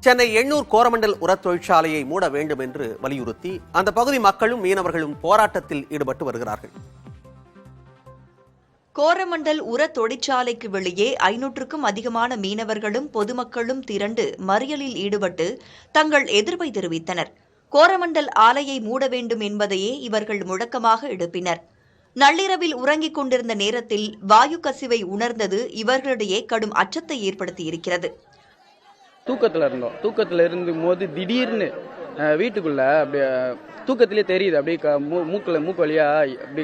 சென்னை எண்ணூர் கோரமண்டல் உரத் தொழிற்சாலையை மூட வேண்டும் என்று வலியுறுத்தி அந்த பகுதி மக்களும் மீனவர்களும் போராட்டத்தில் ஈடுபட்டு வருகிறார்கள். கோரமண்டல் உர தொழிற்சாலைக்கு வெளியே 500க்கும் அதிகமான மீனவர்களும் பொதுமக்களும் திரண்டு மறியலில் ஈடுபட்டு தங்கள் எதிர்ப்பை தெரிவித்தனர். கோரமண்டல் ஆலையை மூட வேண்டும் என்பதையே இவர்கள் முழக்கமாக எழுப்பினர். நள்ளிரவில் உறங்கிக் கொண்டிருந்த நேரத்தில் வாயு கசிவை உணர்ந்தது இவர்களிடையே கடும் அச்சத்தை ஏற்படுத்தியிருக்கிறது. தூக்கத்துல இருந்து போது திடீர்னு வீட்டுக்குள்ள அப்படியே தூக்கத்திலே தெரியுது, அப்படியே மூக்கு வழியா அப்படி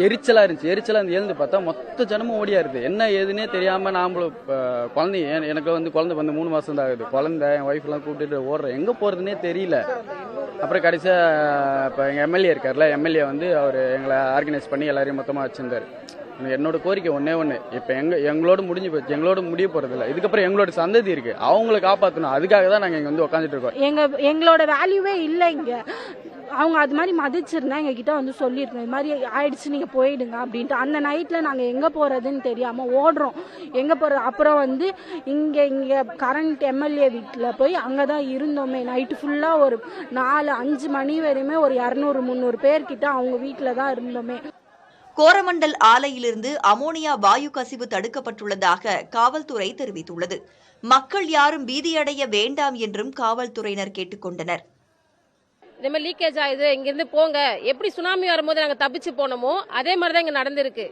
எரிச்சலா இருந்துச்சு. இருந்து எழுந்து பார்த்தா மொத்த ஜனமும் ஓடியா இருக்கு. என்ன ஏதுன்னே தெரியாம நாமளும் குழந்தை, எனக்கு குழந்தை வந்து 3 மாசம் தான் ஆகுது. குழந்தை என் ஒய்ஃப் எல்லாம் கூப்பிட்டு ஓடுறேன், எங்க போறதுன்னே தெரியல. அப்புறம் கடைசியா இப்ப எங்க எம்எல்ஏ இருக்காருல்ல, எம்எல்ஏ வந்து அவர் எங்களை ஆர்கனைஸ் பண்ணி எல்லாரையும் மொத்தமா வச்சிருந்தாரு. என்னோட கோரிக்கை ஒன்னே ஒண்ணு, இப்ப எங்களோட முடிஞ்சு போச்சு, எங்களோட முடிய போறது இல்ல. இதுக்கப்புறம் எங்களோட சந்ததி இருக்கு, அவங்களை காப்பாற்றணும். அதுக்காக தான் நாங்க இங்க வந்து உட்காந்துட்டு இருக்கோம். எங்களோட வேல்யூவே இல்லை இங்க. அவங்க அது மாதிரி மதிச்சிருந்தா எங்க கிட்ட வந்து சொல்லியிருக்கோம், இது மாதிரி ஆயிடுச்சு, நீங்க போயிடுங்க அப்படின்ட்டு. அந்த நைட்ல நாங்க எங்க போறதுன்னு தெரியாம ஓடுறோம். எங்க போறது? அப்புறம் வந்து இங்க கரண்ட் எம்எல்ஏ வீட்டுல போய் அங்கதான் இருந்தோமே. நைட்டு ஃபுல்லா ஒரு 4-5 மணி வரையுமே ஒரு 200-300 பேர்கிட்ட அவங்க வீட்டுல தான் இருந்தோமே. கோரமண்டல் ஆலையிலிருந்து அமோனியா வாயு கசிவு தடுக்கப்பட்டுள்ளதாக காவல்துறை தெரிவித்துள்ளது. மக்கள் யாரும் பீதியடைய வேண்டாம் என்றும் காவல்துறையினர் கேட்டுக் கொண்டனர். இந்த மாதிரி லீக்கேஜ் ஆகுது, இங்கிருந்து போங்க. எப்படி சுனாமி வரும்போது நாங்கள் தப்பிச்சு போனோமோ அதே மாதிரி தான் இங்கே நடந்திருக்கு.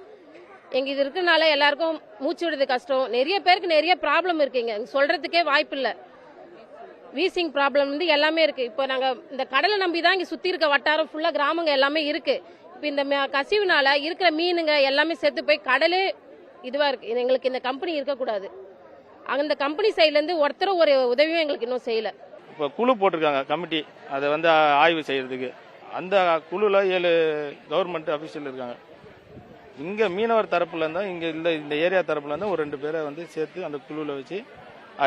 எங்க இது இருக்கிறதுனால எல்லாருக்கும் மூச்சு விடுறது கஷ்டம். நிறைய பேருக்கு நிறைய ப்ராப்ளம் இருக்குங்க, சொல்றதுக்கே வாய்ப்பு இல்லை. வீசிங் ப்ராப்ளம் வந்து எல்லாமே இருக்கு. இப்போ நாங்கள் இந்த கடலை நம்பி தான் இங்கே சுற்றி இருக்க வட்டாரம் ஃபுல்லாக கிராமங்க எல்லாமே இருக்கு. இப்போ இந்த கசிவுனால இருக்கிற மீனுங்க எல்லாமே செத்து போய் கடலே இதுவா இருக்கு. எங்களுக்கு இந்த கம்பெனி இருக்கக்கூடாது. அந்த கம்பெனி சைட்லேருந்து ஒருத்தரும் ஒரு உதவியும் எங்களுக்கு இன்னும் செய்யலை. இப்போ குழு போட்டிருக்காங்க கமிட்டி, அதை வந்து ஆய்வு செய்யறதுக்கு. அந்த குழுவில் 7 கவர்மெண்ட் அஃபீஷியல் இருக்காங்க. இங்கே மீனவர் தரப்புல இருந்தால், இங்கே இந்த ஏரியா தரப்புல இருந்தால் ஒரு 2 பேரை வந்து சேர்த்து அந்த குழுவில் வச்சு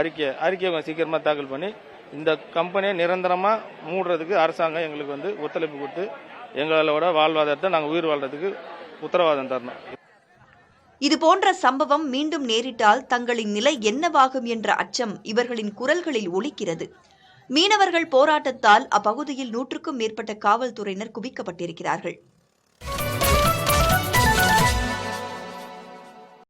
அறிக்கையை சீக்கிரமாக தாக்கல் பண்ணி இந்த கம்பெனியை நிரந்தரமாக மூடுறதுக்கு அரசாங்கம் எங்களுக்கு வந்து ஒத்துழைப்பு கொடுத்து எங்களோட வாழ்வாதாரத்தை நாங்கள் உயிர் வாழ்றதுக்கு உத்தரவாதம் தரணும். இதுபோன்ற சம்பவம் மீண்டும் நேரிட்டால் தங்களின் நிலை என்னவாகும் என்ற அச்சம் இவர்களின் குரல்களில் ஒலிக்கிறது. மீனவர்கள் போராட்டத்தால் அப்பகுதியில் 100க்கும் மேற்பட்ட காவல்துறையினர் குவிக்கப்பட்டிருக்கிறார்கள்.